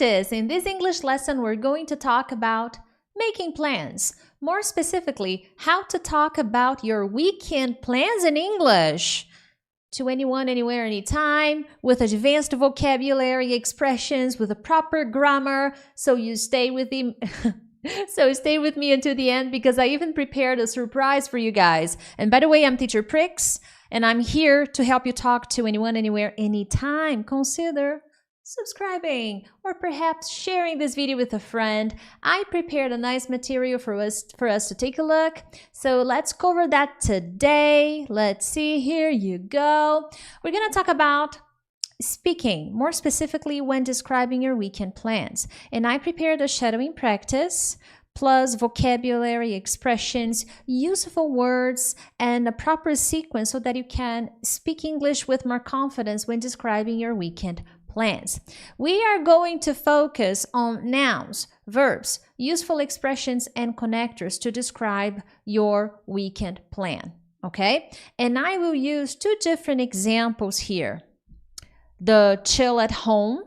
practice. In this English lesson, we're going to talk about making plans. More specifically, how to talk about your weekend plans in English. To anyone, anywhere, anytime, with advanced vocabulary, expressions, with a proper grammar. So you stay with me. So stay with me until the end because I even prepared a surprise for you guys. And by the way, I'm teacher Prix, and I'm here to help you talk to anyone, anywhere, anytime. Consider subscribing or perhaps sharing this video with a friend. I prepared a nice material for us to take a look. So let's cover that today. Let's see, here you go. We're going to talk about speaking, more specifically when describing your weekend plans. And I prepared a shadowing practice plus vocabulary, expressions, useful words, and a proper sequence so that you can speak English with more confidence when describing your weekend plans. We are going to focus on nouns, verbs, useful expressions, and connectors to describe your weekend plan, okay? And I will use two different examples here. The chill at home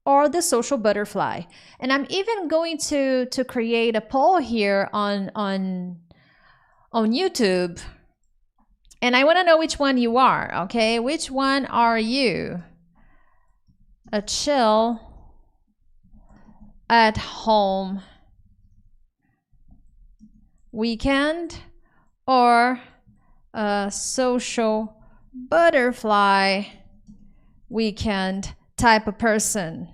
or the social butterfly. And I'm even going to create a poll here on YouTube. And I want to know which one you are, okay? Which one are you? A chill at home weekend or a social butterfly weekend type of person?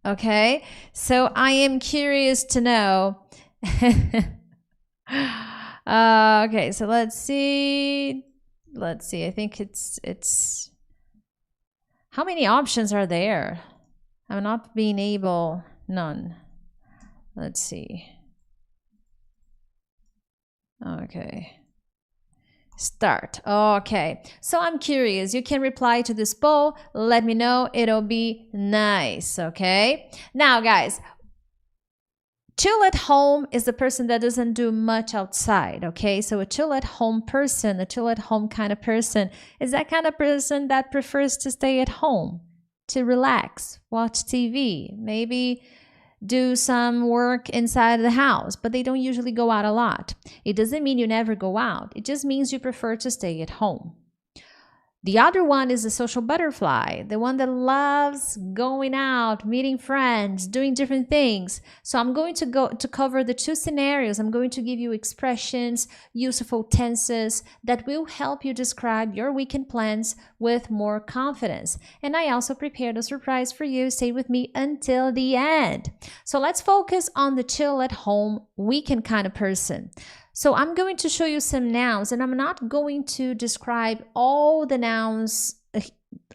Okay, so I am curious to know. Okay, so let's see. I think it's how many options are there? I'm not being able. None. Let's see. Okay. Start. Okay, so I'm curious. You can reply to this poll. Let me know. It'll be nice. Okay, now guys, chill at home is the person that doesn't do much outside. Okay, so a chill at home person, a chill at home kind of person is that kind of person that prefers to stay at home, to relax, watch TV, maybe do some work inside the house, but they don't usually go out a lot. It doesn't mean you never go out. It just means you prefer to stay at home. The other one is the social butterfly, the one that loves going out, meeting friends, doing different things. So I'm going to cover the two scenarios. I'm going to give you expressions, useful tenses that will help you describe your weekend plans with more confidence. And I also prepared a surprise for you. Stay with me until the end. So let's focus on the chill at home weekend kind of person. So I'm going to show you some nouns, and I'm not going to describe all the nouns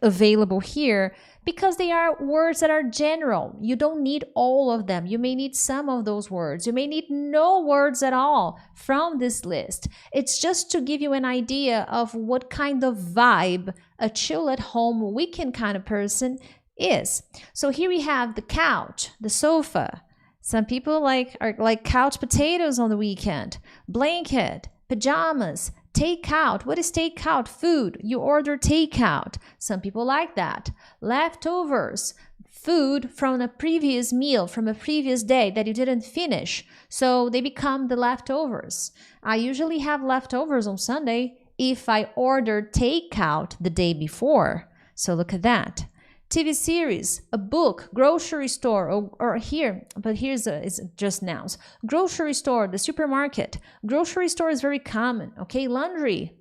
available here because they are words that are general. You don't need all of them. You may need some of those words. You may need no words at all from this list. It's just to give you an idea of what kind of vibe a chill at home weekend kind of person is. So here we have the couch, the sofa. Some people are like couch potatoes on the weekend. Blanket, pajamas, takeout. What is takeout? Food. You order takeout. Some people like that. Leftovers. Food from a previous meal, from a previous day that you didn't finish. So they become the leftovers. I usually have leftovers on Sunday if I ordered takeout the day before. So look at that. TV series, a book, grocery store, or here, but here's it's just nouns. Grocery store, the supermarket. Grocery store is very common, okay? Laundry.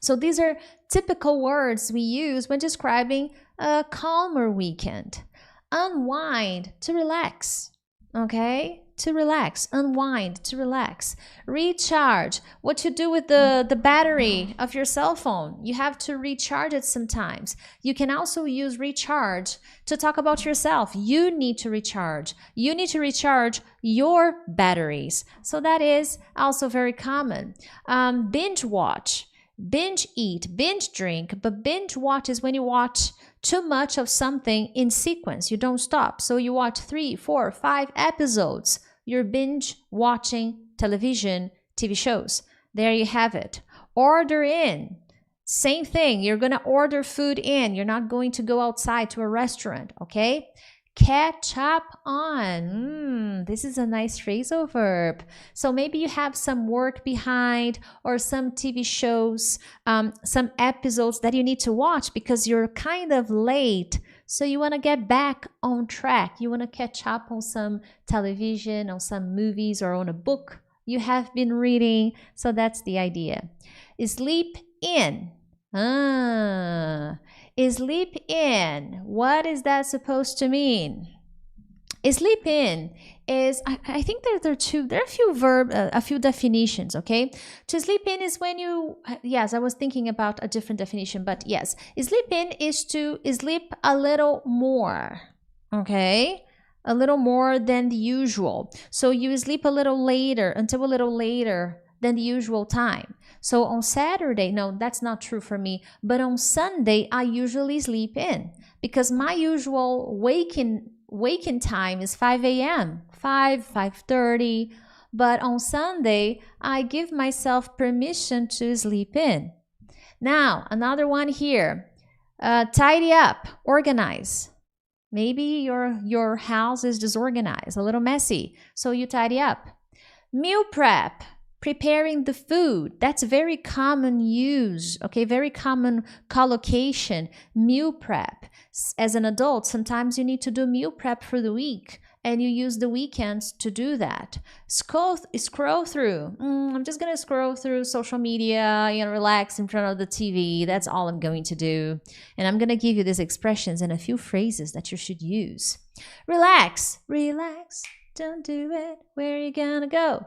So these are typical words we use when describing a calmer weekend. Unwind, to relax, okay? To relax, unwind, to relax. Recharge, what you do with the battery of your cell phone. You have to recharge it sometimes. You can also use recharge to talk about yourself. You need to recharge. You need to recharge your batteries. So that is also very common. Binge watch, binge eat, binge drink, but binge watch is when you watch too much of something in sequence. You don't stop. So you watch 3, 4, 5 episodes. You're binge watching television, TV shows. There you have it. Order in. Same thing. You're going to order food in. You're not going to go outside to a restaurant, okay? Catch up on. This is a nice phrasal verb. So maybe you have some work behind or some TV shows, some episodes that you need to watch because you're kind of late. So you want to get back on track. You want to catch up on some television, on some movies, or on a book you have been reading. So that's the idea. Sleep in. Sleep in. What is that supposed to mean? Sleep in is, I think there are a few definitions, okay? To sleep in is when you, yes, I was thinking about a different definition, but yes, sleep in is to sleep a little more, okay? A little more than the usual. So you sleep a little later, until a little later than the usual time. So on Saturday, no, that's not true for me, but on Sunday, I usually sleep in because my usual waking time is 5 a.m., 5:30. But on Sunday, I give myself permission to sleep in. Now, another one here. Tidy up, organize. Maybe your house is disorganized, a little messy, so you tidy up. Meal prep, preparing the food. That's very common use, okay? Very common collocation, meal prep. As an adult, sometimes you need to do meal prep for the week and you use the weekends to do that. Scroll through. I'm just going to scroll through social media, relax in front of the TV. That's all I'm going to do. And I'm going to give you these expressions and a few phrases that you should use. Relax. Don't do it. Where are you going to go?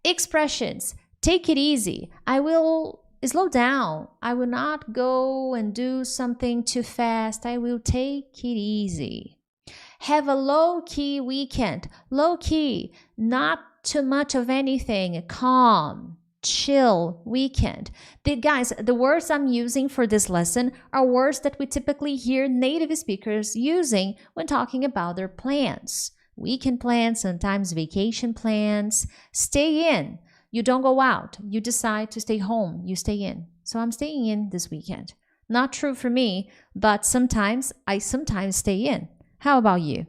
Expressions. Take it easy. I will slow down. I will not go and do something too fast. I will take it easy. Have a low-key weekend. Low-key, not too much of anything. Calm, chill weekend. Guys, the words I'm using for this lesson are words that we typically hear native speakers using when talking about their plans. Weekend plans, sometimes vacation plans. Stay in. You don't go out. You decide to stay home. You stay in. So I'm staying in this weekend. Not true for me, but I sometimes stay in. How about you?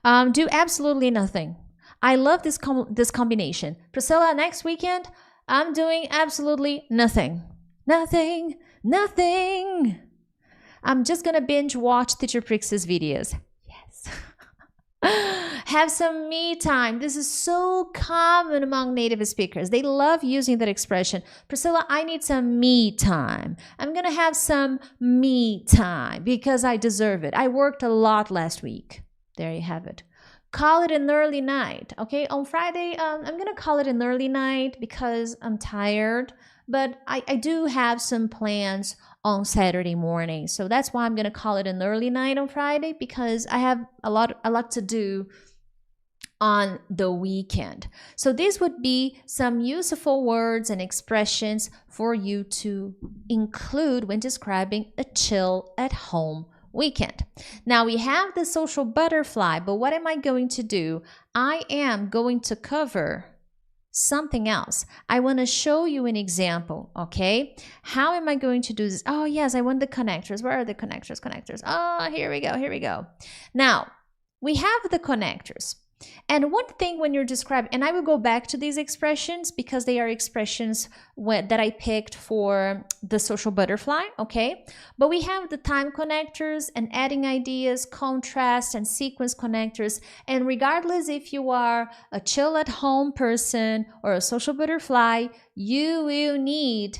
Do absolutely nothing. I love this combination. Priscilla, next weekend, I'm doing absolutely nothing. Nothing. I'm just going to binge watch Teacher Prix's videos. Yes. Have some me time. This is so common among native speakers. They love using that expression. Priscilla, I need some me time. I'm going to have some me time because I deserve it. I worked a lot last week. There you have it. Call it an early night. Okay, on Friday, I'm going to call it an early night because I'm tired. But I do have some plans on Saturday morning. So that's why I'm going to call it an early night on Friday because I have a lot to do on the weekend. So these would be some useful words and expressions for you to include when describing a chill at home weekend. Now we have the social butterfly, but what am I going to do? I am going to cover something else. I want to show you an example, okay? How am I going to do this? Oh, yes, I want the connectors. Where are the connectors? Oh, here we go. Now, we have the connectors. And one thing when you're describing, and I will go back to these expressions because they are expressions that I picked for the social butterfly, okay? But we have the time connectors and adding ideas, contrast, and sequence connectors. And regardless if you are a chill at home person or a social butterfly, you will need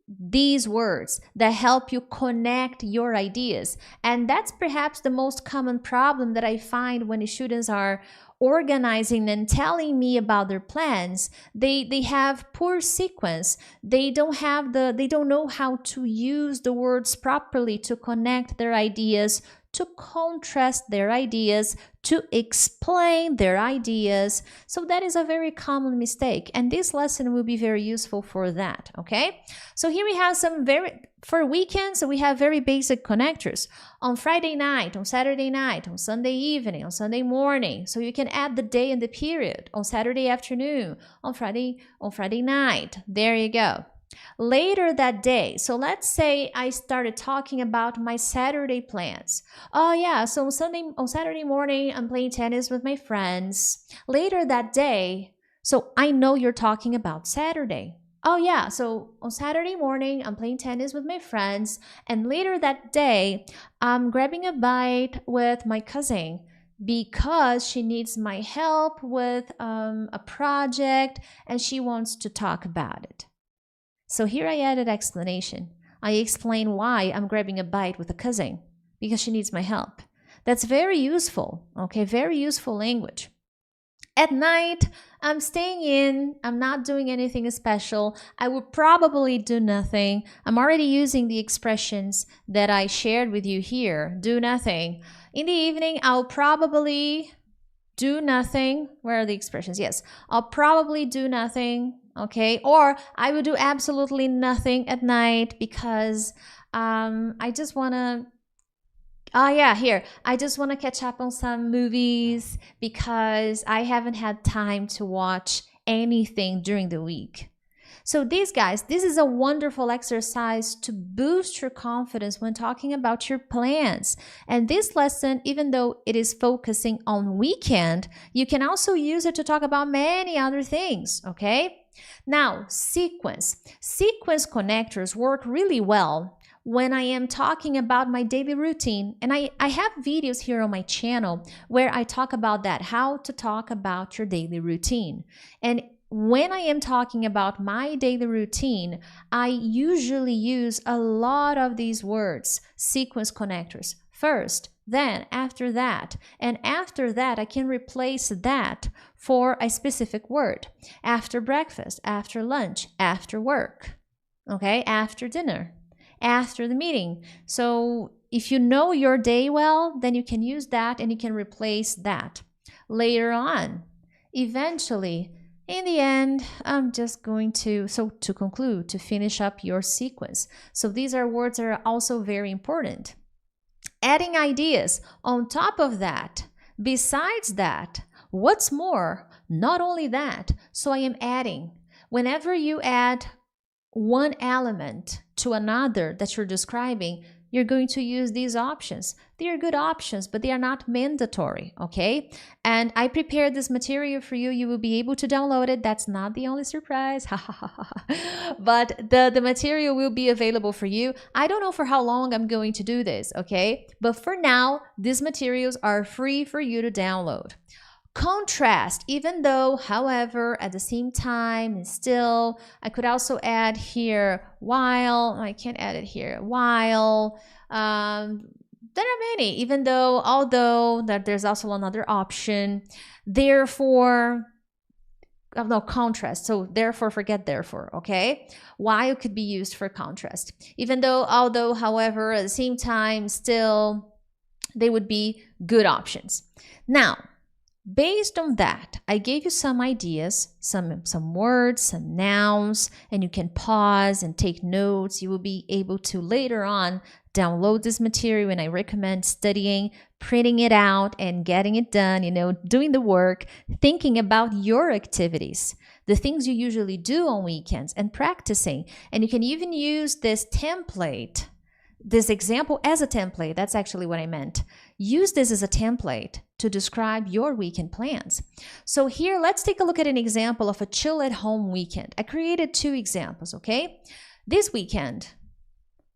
these words that help you connect your ideas. And that's perhaps the most common problem that I find when students are organizing and telling me about their plans. They have poor sequence. They don't know how to use the words properly to connect their ideas, to contrast their ideas, to explain their ideas. So that is a very common mistake, and this lesson will be very useful for that, okay? So here we have for weekends, we have very basic connectors. On Friday night, on Saturday night, on Sunday evening, on Sunday morning. So you can add the day and the period. On Saturday afternoon, on Friday night. There you go. Later that day. So let's say I started talking about my Saturday plans. Oh yeah, so on Saturday morning I'm playing tennis with my friends. Later that day, so I know you're talking about Saturday. Oh yeah, so on Saturday morning I'm playing tennis with my friends, and later that day I'm grabbing a bite with my cousin because she needs my help with a project and she wants to talk about it. So here I added explanation. I explain why I'm grabbing a bite with a cousin, because she needs my help. That's very useful, okay? Very useful language. At night, I'm staying in. I'm not doing anything special. I would probably do nothing. I'm already using the expressions that I shared with you here. Do nothing. In the evening, I'll probably do nothing. Where are the expressions? Yes, I'll probably do nothing. Okay, or I will do absolutely nothing at night because I just want to. Oh, yeah, here. I just want to catch up on some movies because I haven't had time to watch anything during the week. So these guys, this is a wonderful exercise to boost your confidence when talking about your plans. And this lesson, even though it is focusing on weekend, you can also use it to talk about many other things, okay? Now, sequence. Sequence connectors work really well when I am talking about my daily routine. And I have videos here on my channel where I talk about that, how to talk about your daily routine. And when I am talking about my daily routine, I usually use a lot of these words, sequence connectors. First, then, after that, and after that, I can replace that for a specific word. After breakfast, after lunch, after work, okay, after dinner, after the meeting. So if you know your day well, then you can use that and you can replace that. Later on, eventually, in the end, I'm just going to conclude, to finish up your sequence. So these are words that are also very important. Adding ideas on top of that. Besides that, what's more, not only that, so I am adding. Whenever you add one element to another that you're describing, you're going to use these options. They are good options, but they are not mandatory, okay? And I prepared this material for you. You will be able to download it. That's not the only surprise. But the material will be available for you. I don't know for how long I'm going to do this, okay? But for now, these materials are free for you to download. Contrast, even though, however, at the same time, and still, I could also add here while. I can't add it here. While. There are many, even though, although, that there's also another option. Therefore, no, contrast. So therefore, forget therefore, okay? While could be used for contrast. Even though, although, however, at the same time, still, they would be good options. Now, based on that, I gave you some ideas, some words, some nouns, and you can pause and take notes. You will be able to later on download this material, and I recommend studying, printing it out, and getting it done, doing the work, thinking about your activities, the things you usually do on weekends, and practicing. And you can even use this template, this example as a template. That's actually what I meant. Use this as a template to describe your weekend plans. So here, let's take a look at an example of a chill at home weekend. I created 2 examples, okay? This weekend,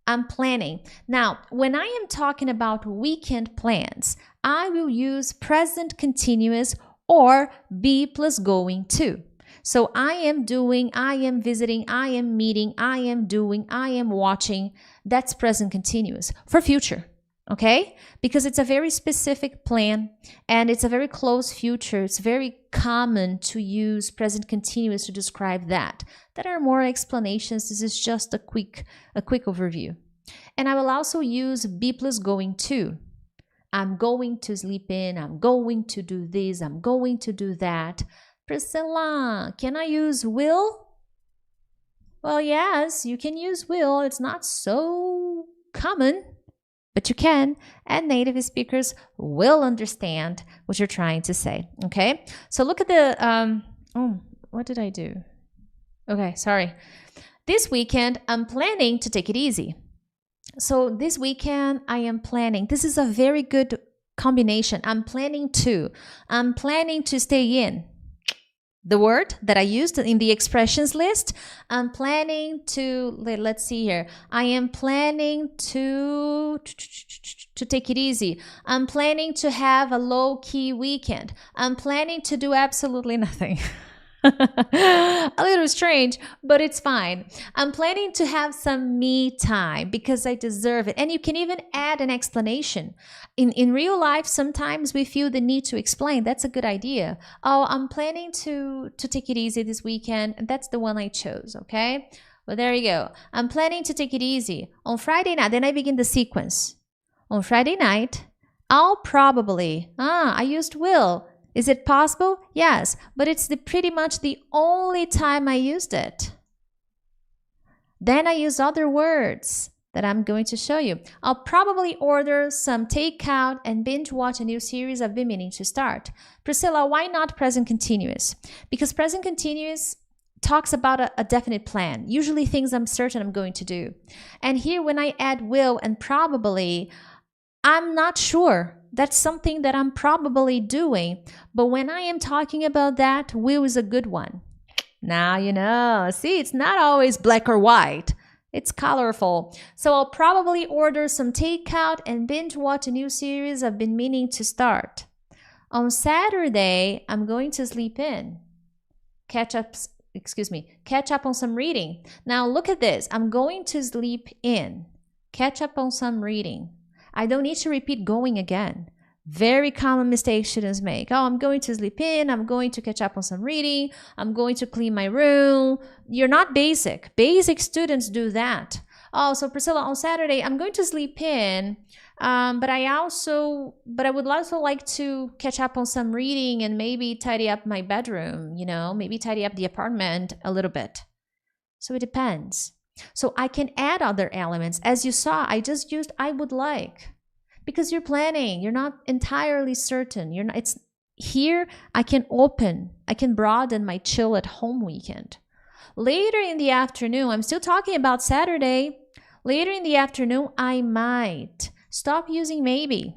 I'm planning. Now, when I am talking about weekend plans, I will use present continuous or be plus going to. So I am doing, I am visiting, I am meeting, I am doing, I am watching. That's present continuous for future. Okay? Because it's a very specific plan and it's a very close future. It's very common to use present continuous to describe that. There are more explanations. This is just a quick overview. And I will also use be plus going to. I'm going to sleep in. I'm going to do this. I'm going to do that. Priscilla, can I use will? Well, yes, you can use will. It's not so common, but you can, and native speakers will understand what you're trying to say, okay? So look at the, what did I do? Okay, sorry. This weekend, I'm planning to take it easy. So this weekend, I am planning. This is a very good combination. I'm planning to stay in. The word that I used in the expressions list, I'm planning to, let's see here. I am planning to take it easy. I'm planning to have a low-key weekend. I'm planning to do absolutely nothing. A little strange, but it's fine. I'm planning to have some me time because I deserve it. And you can even add an explanation. In real life, sometimes we feel the need to explain. That's a good idea. Oh, I'm planning to take it easy this weekend. And that's the one I chose, okay? Well, there you go. I'm planning to take it easy. On Friday night, then I begin the sequence. On Friday night, I'll probably, I used will. Is it possible? Yes, but it's pretty much the only time I used it. Then I use other words that I'm going to show you. I'll probably order some takeout and binge watch a new series I've been meaning to start. Priscilla, why not present continuous? Because present continuous talks about a definite plan, usually things I'm certain I'm going to do. And here when I add will and probably, I'm not sure. That's something that I'm probably doing. But when I am talking about that, will is a good one. Now you know. See, it's not always black or white. It's colorful. So I'll probably order some takeout and binge watch a new series I've been meaning to start. On Saturday, I'm going to sleep in. Catch up on some reading. Now look at this. I'm going to sleep in. Catch up on some reading. I don't need to repeat going again. Very common mistake students make. Oh, I'm going to sleep in. I'm going to catch up on some reading. I'm going to clean my room. You're not basic. Basic students do that. Oh, so Priscilla, on Saturday, I'm going to sleep in. But I would also like to catch up on some reading and maybe tidy up my bedroom, maybe tidy up the apartment a little bit. So it depends. So I can add other elements. As you saw, I just used I would like because you're planning. You're not entirely certain. Here I can broaden my chill at home weekend. Later in the afternoon, I'm still talking about Saturday. Later in the afternoon, I might stop using maybe.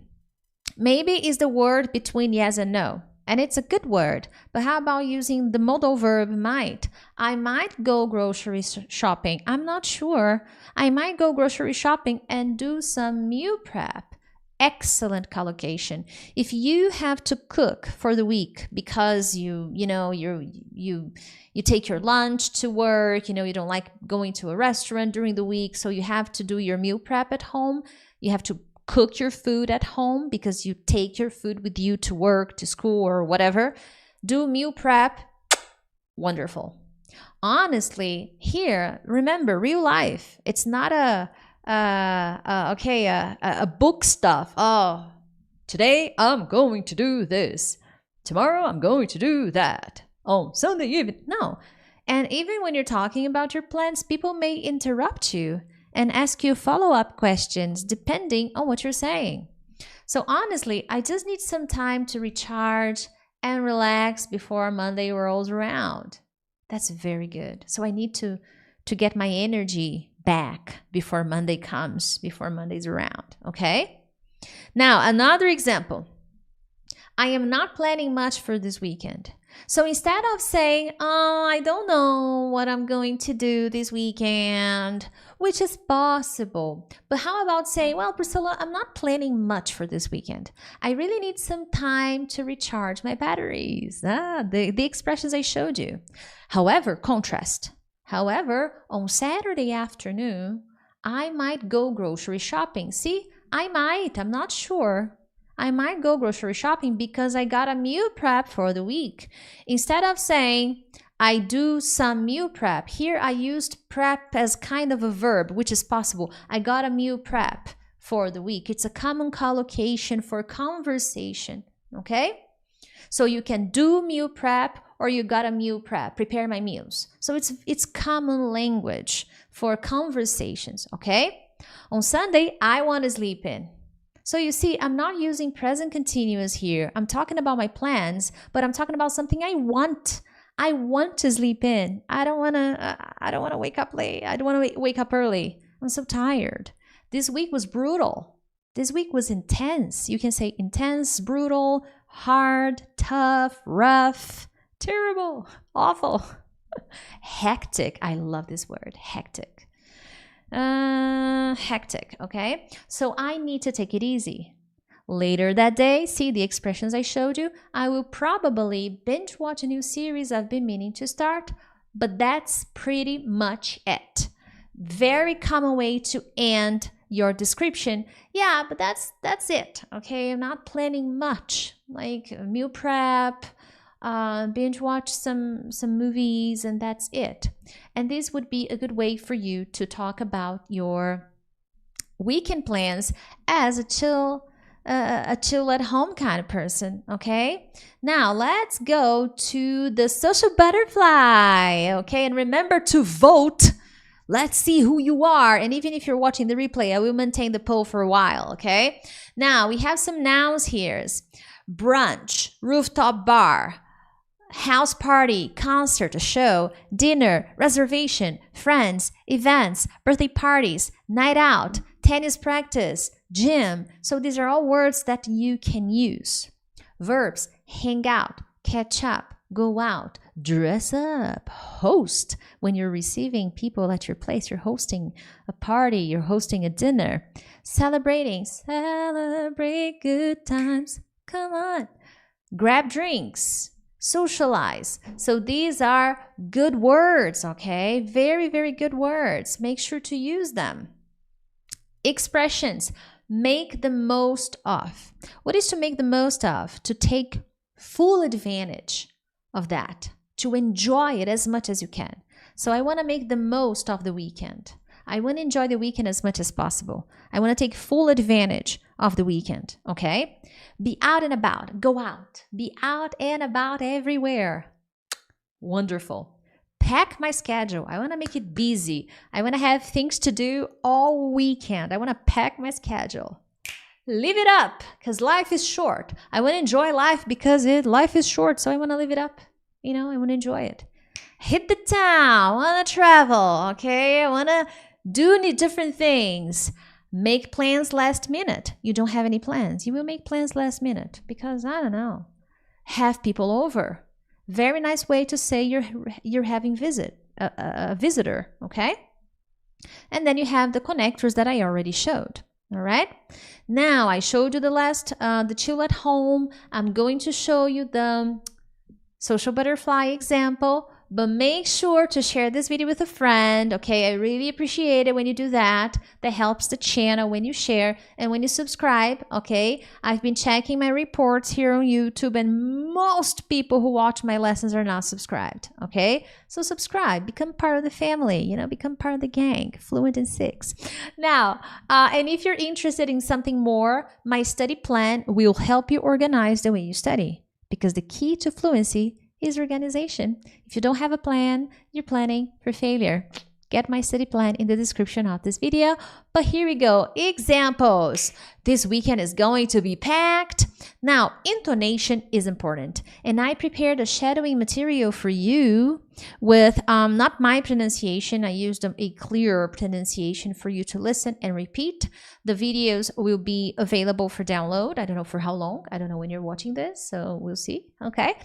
Maybe is the word between yes and no. And it's a good word, but how about using the modal verb might? I might go grocery shopping. I'm not sure. I might go grocery shopping and do some meal prep. Excellent collocation. If you have to cook for the week because you take your lunch to work, you don't like going to a restaurant during the week, so you have to do your meal prep at home. You have to cook your food at home because you take your food with you to work, to school, or whatever. Do meal prep. Wonderful. Honestly, here, remember, real life. It's not a book stuff. Oh, today I'm going to do this. Tomorrow I'm going to do that. Oh, Sunday evening. No. And even when you're talking about your plans, people may interrupt you and ask you follow-up questions depending on what you're saying. So honestly, I just need some time to recharge and relax before Monday rolls around. That's very good. So I need to get my energy back before Monday comes, before Monday's around, okay? Now, another example. I am not planning much for this weekend. So instead of saying, oh, I don't know what I'm going to do this weekend, which is possible. But how about saying, well, Priscilla, I'm not planning much for this weekend. I really need some time to recharge my batteries. The expressions I showed you. However, contrast. However, on Saturday afternoon, I might go grocery shopping. See, I'm not sure. I might go grocery shopping because I got a meal prep for the week. Instead of saying, I do some meal prep, here I used prep as kind of a verb, which is possible. I got a meal prep for the week. It's a common collocation for conversation, okay? So you can do meal prep or you got a meal prep, prepare my meals. So it's common language for conversations, okay? On Sunday, I want to sleep in. So you see, I'm not using present continuous here. I'm talking about my plans, but I'm talking about something I want. I want to sleep in. I don't want to wake up late. I don't want to wake up early. I'm so tired. This week was brutal. This week was intense. You can say intense, brutal, hard, tough, rough, terrible, awful, hectic. I love this word, hectic. Hectic, okay? So I need to take it easy. Later that day, see the expressions I showed you, I will probably binge watch a new series I've been meaning to start, but that's pretty much it. Very common way to end your description. Yeah, but that's it, okay? I'm not planning much, like meal prep, binge watch some movies, and that's it. And this would be a good way for you to talk about your weekend plans as a chill at home kind of person, okay? Now let's go to the social butterfly, okay? And remember to vote. Let's see who you are. And even if you're watching the replay, I will maintain the poll for a while, okay? Now we have some nouns here. Brunch, rooftop bar, house party, concert, a show, dinner, reservation, friends, events, birthday parties, night out, tennis practice, gym. So these are all words that you can use. Verbs, hang out, catch up, go out, dress up, host. When you're receiving people at your place, you're hosting a party, you're hosting a dinner. Celebrating, celebrate good times. Come on. Grab drinks, socialize. So these are good words, okay? Very, very good words. Make sure to use them. Expressions, make the most of. What is to make the most of? To take full advantage of that, to enjoy it as much as you can. So I want to make the most of the weekend. I want to enjoy the weekend as much as possible. I want to take full advantage of the weekend, okay? Be out and about. Go out. Be out and about everywhere. Wonderful. Pack my schedule. I want to make it busy. I want to have things to do all weekend. I want to pack my schedule. Live it up, because life is short. I want to enjoy life because life is short, so I want to live it up. You know, I want to enjoy it. Hit the town. I want to travel, okay? I want to do different things. Make plans last minute. You don't have any plans. You will make plans last minute because, I don't know, have people over. Very nice way to say you're having a visitor, okay? And then you have the connectors that I already showed, all right? Now, I showed you the chill at home. I'm going to show you the social butterfly example, but make sure to share this video with a friend, okay? I really appreciate it when you do that. That helps the channel when you share and when you subscribe, okay? I've been checking my reports here on YouTube, and most people who watch my lessons are not subscribed, okay? So subscribe, become part of the family, you know, become part of the gang, Fluent in 6. Now, and if you're interested in something more, my study plan will help you organize the way you study, because the key to fluency is organization. If you don't have a plan, you're planning for failure. Get my study plan in the description of this video. But here we go. Examples. This weekend is going to be packed. Now, intonation is important. And I prepared a shadowing material for you with not my pronunciation. I used a clearer pronunciation for you to listen and repeat. The videos will be available for download. I don't know for how long. I don't know when you're watching this, so we'll see. Okay.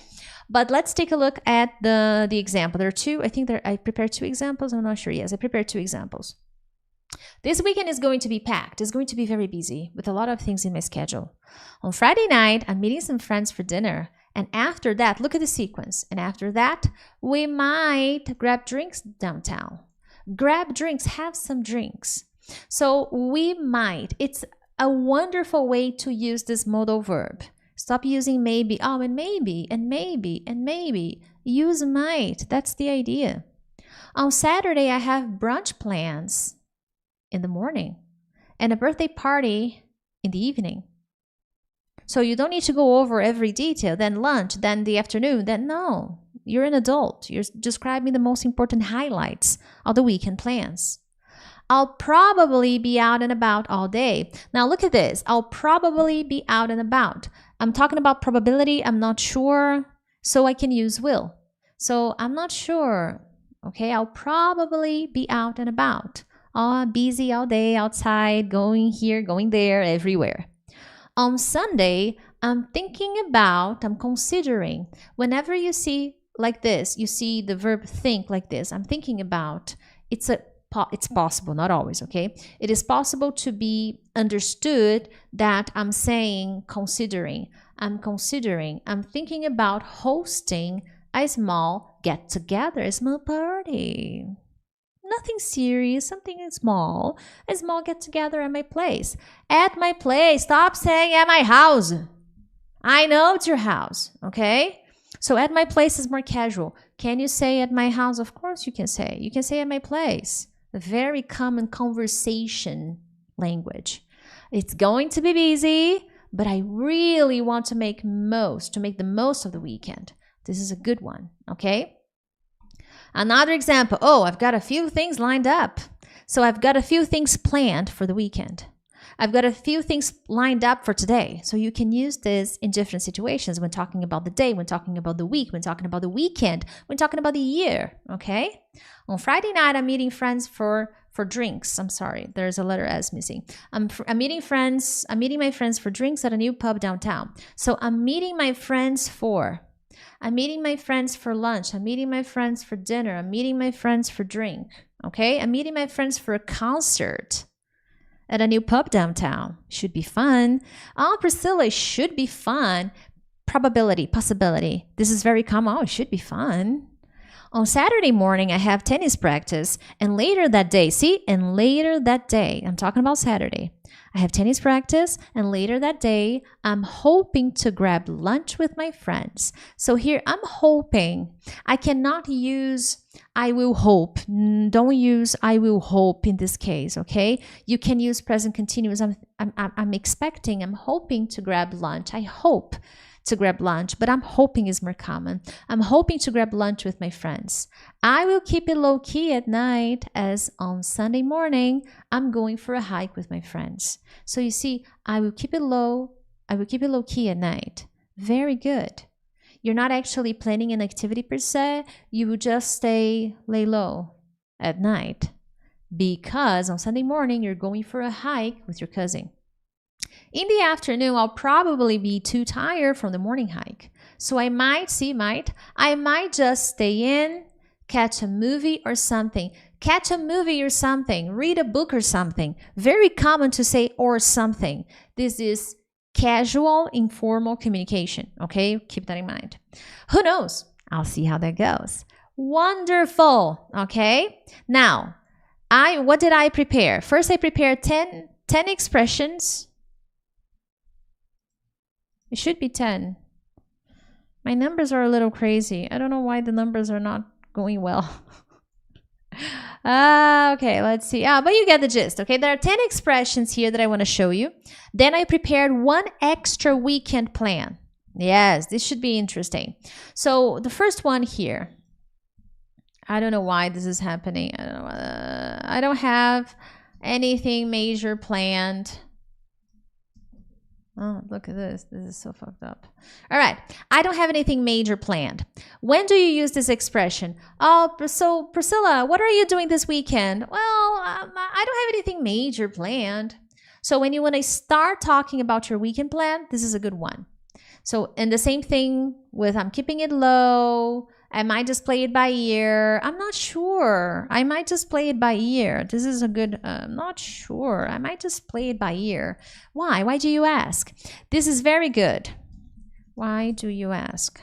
But let's take a look at the example. There are two. I think I prepared two examples. I'm not sure. Yes, I prepared two examples. This weekend is going to be packed. It's going to be very busy with a lot of things in my schedule. On Friday night, I'm meeting some friends for dinner. And after that, look at the sequence. And after that, we might grab drinks downtown. Grab drinks, have some drinks. So we might. It's a wonderful way to use this modal verb. Stop using maybe. Oh, and maybe, and maybe, and maybe. Use might. That's the idea. On Saturday, I have brunch plans in the morning and a birthday party in the evening. So you don't need to go over every detail, then lunch, then the afternoon, then no. You're an adult. You're describing the most important highlights of the weekend plans. I'll probably be out and about all day. Now look at this. I'll probably be out and about. I'm talking about probability. I'm not sure. So I can use will. So I'm not sure. Okay, I'll probably be out and about. Busy all day outside, going here, going there, everywhere. On Sunday, I'm considering. Whenever you see like this, you see the verb think like this. I'm thinking about. It's possible, not always, okay? It is possible to be understood that I'm saying considering. I'm thinking about hosting a small get together, a small party. Nothing serious, something small. A small get together at my place. At my place. Stop saying at my house. I know it's your house, okay? So at my place is more casual. Can you say at my house? Of course you can say. You can say at my place. A very common conversation language. It's going to be busy, but I really want to make the most of the weekend. This is a good one, okay? Another example. I've got a few things lined up. So I've got a few things planned for the weekend. I've got a few things lined up for today. So you can use this in different situations when talking about the day, when talking about the week, when talking about the weekend, when talking about the year, okay? On Friday night, I'm meeting friends for drinks. I'm sorry, there's a letter S missing. I'm meeting my friends for drinks at a new pub downtown. So I'm meeting my friends for lunch. I'm meeting my friends for dinner. I'm meeting my friends for drink. Okay? I'm meeting my friends for a concert at a new pub downtown. Should be fun. Priscilla, should be fun. Probability, possibility. This is very common. It should be fun. On Saturday morning, I have tennis practice. And later that day, I'm talking about Saturday. I have tennis practice, and later that day, I'm hoping to grab lunch with my friends. So here, I'm hoping. I cannot use I will hope. Don't use I will hope in this case, okay? You can use present continuous. I'm expecting, I'm hoping to grab lunch. I hope to grab lunch, but I'm hoping is more common. I'm hoping to grab lunch with my friends. I will keep it low key at night, as on Sunday morning, I'm going for a hike with my friends. So you see, I will keep it low key at night. Very good. You're not actually planning an activity per se. You will just lay low at night, because on Sunday morning, you're going for a hike with your cousin. In the afternoon, I'll probably be too tired from the morning hike. So I might just stay in, catch a movie or something. Read a book or something. Very common to say or something. This is casual, informal communication. Okay, keep that in mind. Who knows? I'll see how that goes. Wonderful. Okay, now, what did I prepare? First, I prepared 10 expressions. It should be 10. My numbers are a little crazy. I don't know why the numbers are not going well. Okay, let's see. But you get the gist, okay? There are 10 expressions here that I want to show you. Then I prepared one extra weekend plan. Yes, this should be interesting. So the first one here. I don't know why this is happening. I don't have anything major planned. Oh, look at this. This is so fucked up. All right. I don't have anything major planned. When do you use this expression? So Priscilla, what are you doing this weekend? Well, I don't have anything major planned. So when you want to start talking about your weekend plan, this is a good one. So, and the same thing with I'm keeping it low. I might just play it by ear. I'm not sure. I might just play it by ear. This is a good, I'm not sure. I might just play it by ear. Why? Why do you ask? This is very good. Why do you ask?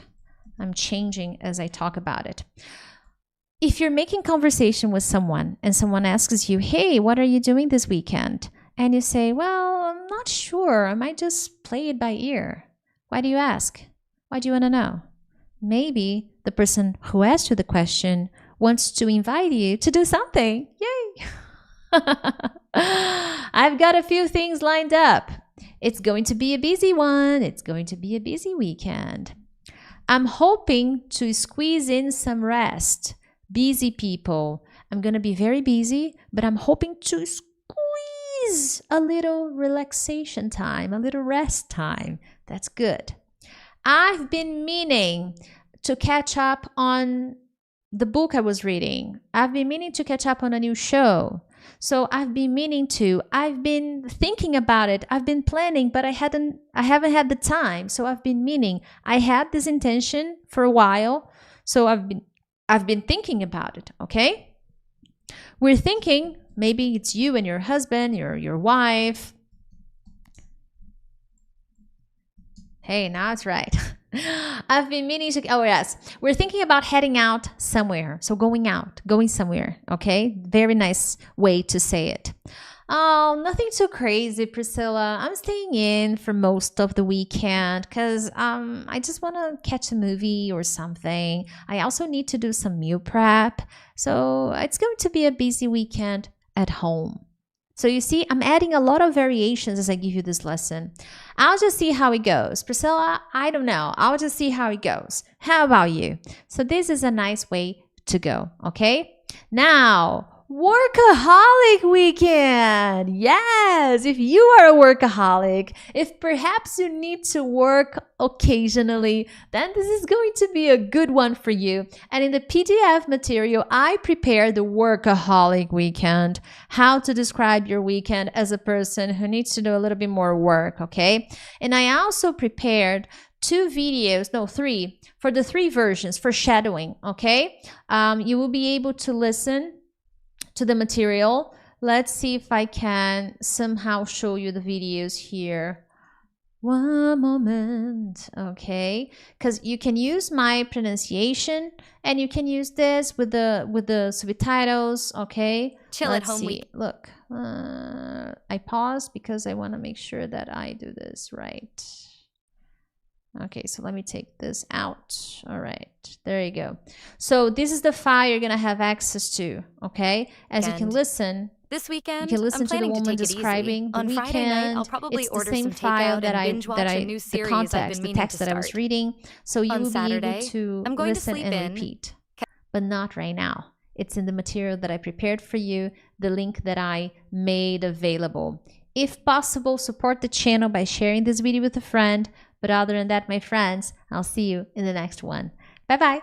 I'm changing as I talk about it. If you're making conversation with someone and someone asks you, hey, what are you doing this weekend? And you say, well, I'm not sure. I might just play it by ear. Why do you ask? Why do you want to know? Maybe the person who asked you the question wants to invite you to do something. Yay! I've got a few things lined up. It's going to be a busy one. It's going to be a busy weekend. I'm hoping to squeeze in some rest. Busy people. I'm going to be very busy, but I'm hoping to squeeze a little relaxation time, a little rest time. That's good. I've been meaning to catch up on the book I was reading. I've been meaning to catch up on a new show. So I've been thinking about it. I've been planning, but I haven't had the time. So I've been meaning. I had this intention for a while. So I've been thinking about it, okay? We're thinking, maybe it's you and your husband, your wife. Hey, now it's right. I've been meaning to, oh yes, we're thinking about heading out somewhere. So going somewhere, okay? Very nice way to say it. Oh, nothing too crazy, Priscilla. I'm staying in for most of the weekend because I just want to catch a movie or something. I also need to do some meal prep. So it's going to be a busy weekend at home. So you see, I'm adding a lot of variations as I give you this lesson. I'll just see how it goes. Priscilla, I don't know. I'll just see how it goes. How about you? So this is a nice way to go, okay? Now, workaholic weekend. Yes, if you are a workaholic, if perhaps you need to work occasionally, then this is going to be a good one for you. And in the PDF material, I prepared the workaholic weekend, how to describe your weekend as a person who needs to do a little bit more work, okay? And I also prepared three, for the 3 versions for shadowing, okay? You will be able to listen to the material. Let's see if I can somehow show you the videos here. One moment, okay? Because you can use my pronunciation and you can use this with the subtitles, okay? Chill Let's at home see. week. Look, I paused because I want to make sure that I do this right. Okay, so let me take this out. All right, there you go. So this is the file you're gonna have access to, okay? As you can listen, this weekend, you can listen I'm to the planning to woman take it describing easy. the On weekend. Friday night, I'll probably it's order the same some file takeout that and binge watch a new the series I've context, been the meaning text to that I was start. reading. So you On will be Saturday, able to I'm going to listen sleep and in. repeat, but not right now. It's in the material that I prepared for you, the link that I made available. If possible, support the channel by sharing this video with a friend. But other than that, my friends, I'll see you in the next one. Bye-bye.